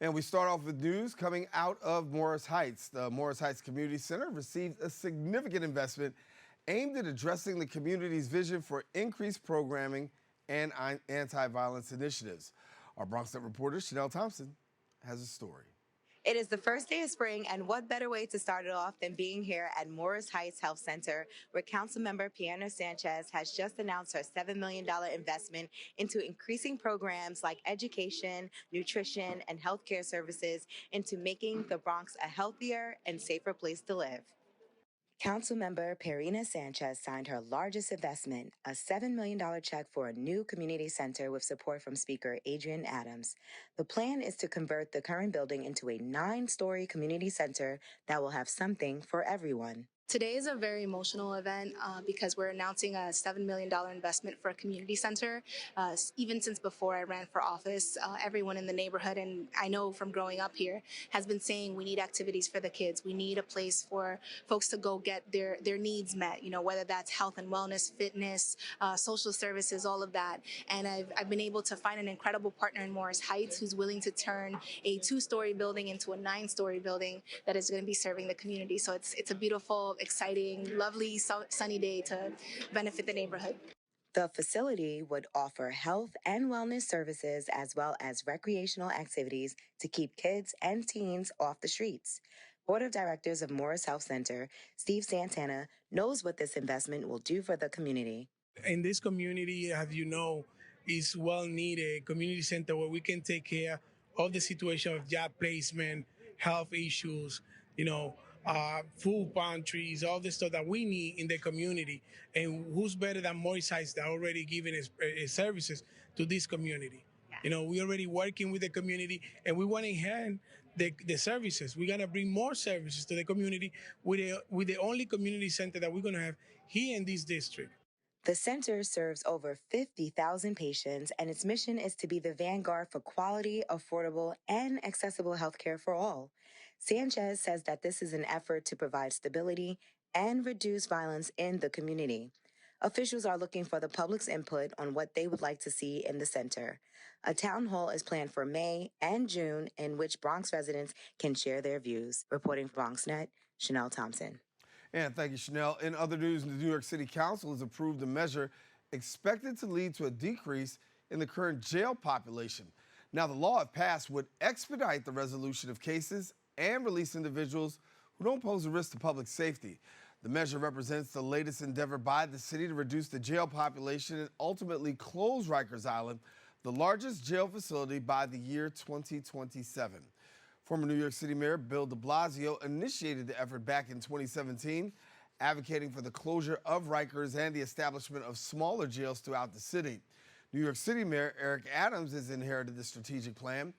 And we start off with news coming out of Morris Heights. The Morris Heights Community Center received a significant investment aimed at addressing the community's vision for increased programming and anti-violence initiatives. Our Bronx Net reporter, Chanel Thompson, has a story. It is the first day of spring, and what better way to start it off than being here at Morris Heights Health Center, where Councilmember Piana Sanchez has just announced her $7 million investment into increasing programs like education, nutrition, and healthcare services into making the Bronx a healthier and safer place to live. Councilmember Perina Sanchez signed her largest investment, a $7 million check for a new community center with support from Speaker Adrian Adams. The plan is to convert the current building into a 9-story community center that will have something for everyone. Today is a very emotional event because we're announcing a $7 million investment for a community center. Even since before I ran for office, everyone in the neighborhood, and I know from growing up here, has been saying we need activities for the kids. We need a place for folks to go get their needs met, whether that's health and wellness, fitness, social services, all of that. And I've been able to find an incredible partner in Morris Heights who's willing to turn a 2-story building into a 9-story building that is going to be serving the community. So it's a beautiful, exciting, lovely, sunny day to benefit the neighborhood. The facility would offer health and wellness services as well as recreational activities to keep kids and teens off the streets. Board of Directors of Morris Health Center, Steve Santana, knows what this investment will do for the community. In this community, as you know, is well needed community center where we can take care of the situation of job placement, health issues, food pantries, all the stuff that we need in the community. And who's better than Morris Heights that already giving his services to this community? Yeah. We're already working with the community and we want to enhance the services. We're going to bring more services to the community with the only community center that we're going to have here in this district. The center serves over 50,000 patients, and its mission is to be the vanguard for quality, affordable, and accessible healthcare for all. Sanchez says that this is an effort to provide stability and reduce violence in the community. Officials are looking for the public's input on what they would like to see in the center. A town hall is planned for May and June in which Bronx residents can share their views. Reporting for BronxNet, Chanel Thompson. And thank you, Chanel. In other news, the New York City Council has approved a measure expected to lead to a decrease in the current jail population. Now, the law, if passed, would expedite the resolution of cases and release individuals who don't pose a risk to public safety. The measure represents the latest endeavor by the city to reduce the jail population and ultimately close Rikers Island, the largest jail facility, by the year 2027. Former New York City Mayor Bill de Blasio initiated the effort back in 2017, advocating for the closure of Rikers and the establishment of smaller jails throughout the city. New York City Mayor Eric Adams has inherited the strategic plan,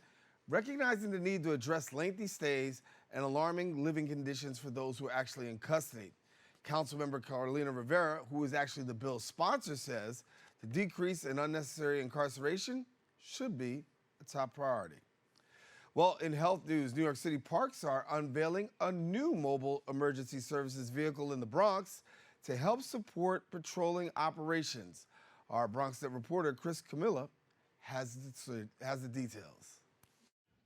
recognizing the need to address lengthy stays and alarming living conditions for those who are actually in custody. Councilmember Carolina Rivera, who is actually the bill's sponsor, says the decrease in unnecessary incarceration should be a top priority. Well, in health news, New York City Parks are unveiling a new mobile emergency services vehicle in the Bronx to help support patrolling operations. Our Bronx Net reporter, Chris Camilla, has the details.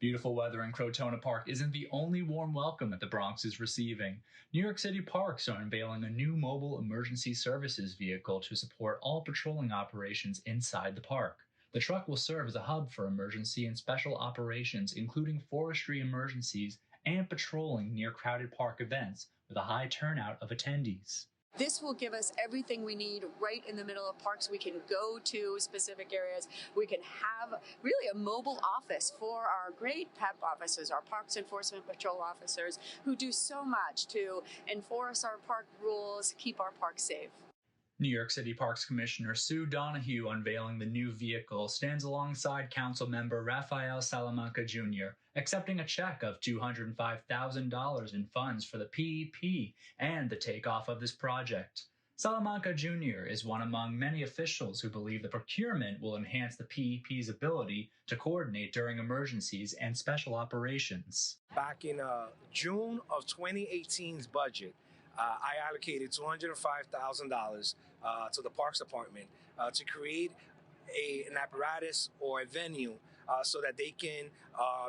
Beautiful weather in Crotona Park isn't the only warm welcome that the Bronx is receiving. New York City Parks are unveiling a new mobile emergency services vehicle to support all patrolling operations inside the park. The truck will serve as a hub for emergency and special operations, including forestry emergencies and patrolling near crowded park events with a high turnout of attendees. This will give us everything we need right in the middle of parks. We can go to specific areas. We can have really a mobile office for our great PEP officers, our Parks Enforcement Patrol officers, who do so much to enforce our park rules, keep our parks safe. New York City Parks Commissioner Sue Donahue unveiling the new vehicle stands alongside Councilmember Rafael Salamanca Jr., accepting a check of $205,000 in funds for the PEP and the takeoff of this project. Salamanca Jr. is one among many officials who believe the procurement will enhance the PEP's ability to coordinate during emergencies and special operations. Back in June of 2018's budget, I allocated $205,000 to the Parks Department to create an apparatus or a venue so that they can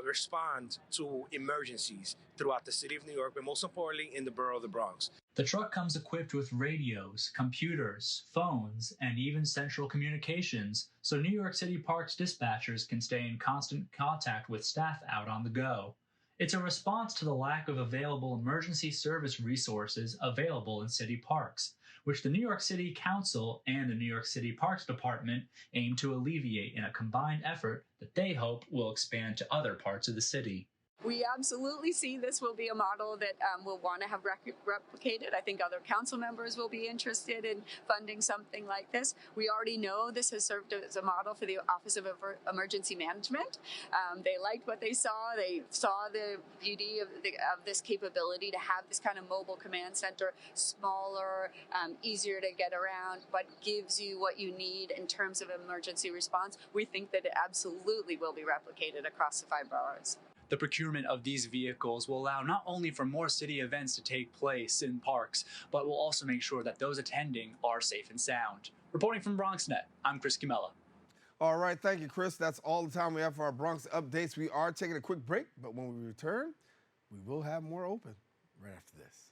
respond to emergencies throughout the city of New York, but most importantly in the borough of the Bronx. The truck comes equipped with radios, computers, phones, and even central communications, so New York City Parks dispatchers can stay in constant contact with staff out on the go. It's a response to the lack of available emergency service resources available in city parks, which the New York City Council and the New York City Parks Department aim to alleviate in a combined effort that they hope will expand to other parts of the city. We absolutely see this will be a model that we'll want to have replicated. I think other council members will be interested in funding something like this. We already know this has served as a model for the Office of Emergency Management. They liked what they saw. They saw the beauty of this capability to have this kind of mobile command center, smaller, easier to get around, but gives you what you need in terms of emergency response. We think that it absolutely will be replicated across the 5 boroughs. The procurement of these vehicles will allow not only for more city events to take place in parks, but will also make sure that those attending are safe and sound. Reporting from BronxNet, I'm Chris Camella. All right, thank you, Chris. That's all the time we have for our Bronx updates. We are taking a quick break, but when we return, we will have more open right after this.